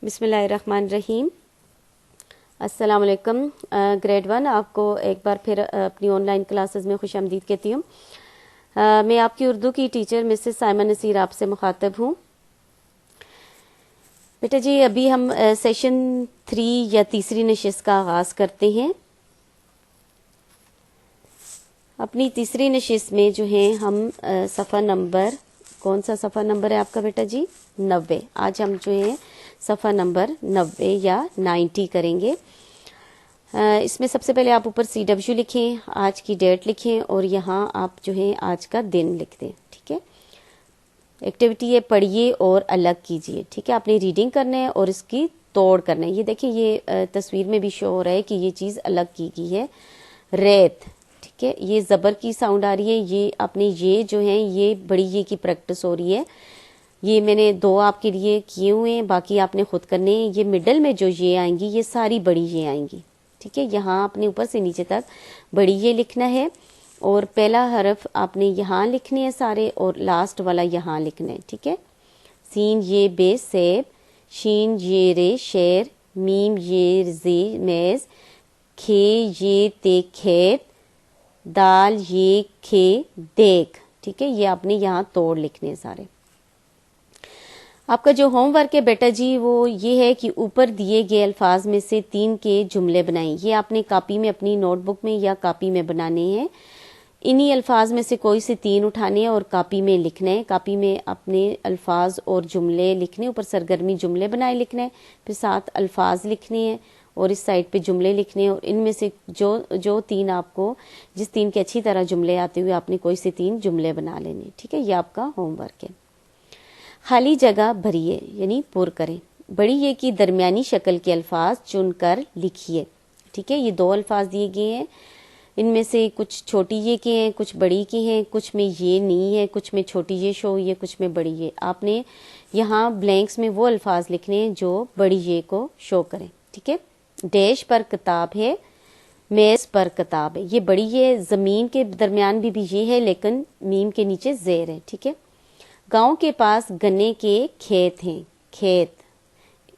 بسم اللہ الرحمن الرحیم۔ السلام علیکم گریڈ 1، آپ کو ایک بار پھر اپنی آن لائن کلاسز میں خوش آمدید کہتی ہوں۔ میں آپ کی اردو کی ٹیچر مسز سائمہ نصیر آپ سے مخاطب ہوں۔ بیٹا جی ابھی ہم سیشن 3 یا تیسری نشست کا آغاز کرتے ہیں۔ اپنی تیسری نشست میں جو ہیں ہم صفحہ نمبر، کون سا صفحہ نمبر ہے آپ کا بیٹا جی؟ 90۔ آج ہم جو ہیں صفحہ نمبر 90 یا 90 کریں گے۔ اس میں سب سے پہلے آپ اوپر CW لکھیں، آج کی ڈیٹ لکھیں اور یہاں آپ جو ہیں آج کا دن لکھ دیں، ٹھیک ہے۔ ایکٹیویٹی ہے پڑھیے اور الگ کیجئے، ٹھیک ہے۔ آپ نے ریڈنگ کرنا ہے اور اس کی توڑ کرنا ہے۔ یہ دیکھیں، یہ تصویر میں بھی شو ہو رہا ہے کہ یہ چیز الگ کی گئی ہے۔ ریت، ٹھیک ہے، یہ زبر کی ساؤنڈ آ رہی ہے۔ یہ اپنے یہ جو ہیں یہ بڑی یہ کی پریکٹس ہو رہی ہے۔ یہ میں نے 2 آپ کے لیے کیے ہوئے ہیں، باقی آپ نے خود کرنے ہیں۔ یہ مڈل میں جو یہ آئیں گی یہ ساری بڑی یہ آئیں گی، ٹھیک ہے۔ یہاں آپ نے اوپر سے نیچے تک بڑی یہ لکھنا ہے اور پہلا حرف آپ نے یہاں لکھنے ہیں سارے اور لاسٹ والا یہاں لکھنا ہے، ٹھیک ہے۔ سین یہ بے سیب، شین یہ رے شیر، میم یہ زی میز، کھے یہ تے کھیت، دال یہ کھے دیکھ، ٹھیک ہے۔ یہ آپ نے یہاں توڑ لکھنے ہیں سارے۔ آپ کا جو ہوم ورک ہے بیٹا جی وہ یہ ہے کہ اوپر دیے گئے الفاظ میں سے 3 کے جملے بنائیں۔ یہ آپ نے کاپی میں اپنی نوٹ بک میں یا کاپی میں بنانے ہیں۔ انہی الفاظ میں سے کوئی سے 3 اٹھانے ہیں اور کاپی میں لکھنا ہے۔ کاپی میں اپنے الفاظ اور جملے لکھنے، اوپر سرگرمی جملے بنائے لکھنا ہے، پھر ساتھ الفاظ لکھنے ہیں اور اس سائڈ پہ جملے لکھنے ہیں۔ اور ان میں سے جو 3 آپ کو، جس 3 کے اچھی طرح جملے آتے ہوئے آپ نے کوئی سے 3 جملے بنا لینے، ٹھیک ہے۔ یہ آپ کا ہوم ورک ہے۔ خالی جگہ بھریے یعنی پر کریں۔ بڑی یہ کی درمیانی شکل کے الفاظ چن کر لکھیے، ٹھیک ہے۔ یہ 2 الفاظ دیے گئے ہیں، ان میں سے کچھ چھوٹی یہ کے ہیں، کچھ بڑی کے ہیں، کچھ میں یہ نہیں ہے، کچھ میں چھوٹی یہ شو ہوئی ہے، کچھ میں بڑی یہ۔ آپ نے یہاں بلینکس میں وہ الفاظ لکھنے ہیں جو بڑی یہ کو شو کریں، ٹھیک ہے۔ ڈیش پر کتاب ہے، میز پر کتاب ہے۔ یہ بڑی یہ زمین کے درمیان بھی یہ ہے لیکن میم کے نیچے زیر ہے، ٹھیک ہے۔ گاؤں کے پاس گنے کے کھیت ہیں، کھیت،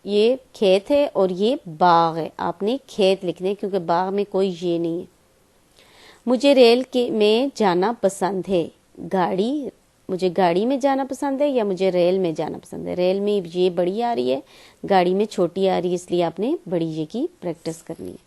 یہ کھیت ہے اور یہ باغ ہے۔ آپ نے کھیت لکھنے کیونکہ باغ میں کوئی یہ نہیں ہے۔ مجھے ریل میں جانا پسند ہے، گاڑی، مجھے گاڑی میں جانا پسند ہے یا مجھے ریل میں جانا پسند ہے۔ ریل میں یہ بڑی آ رہی ہے، گاڑی میں چھوٹی آ رہی ہے، اس لیے آپ نے بڑی یہ کی پریکٹس کرنی ہے۔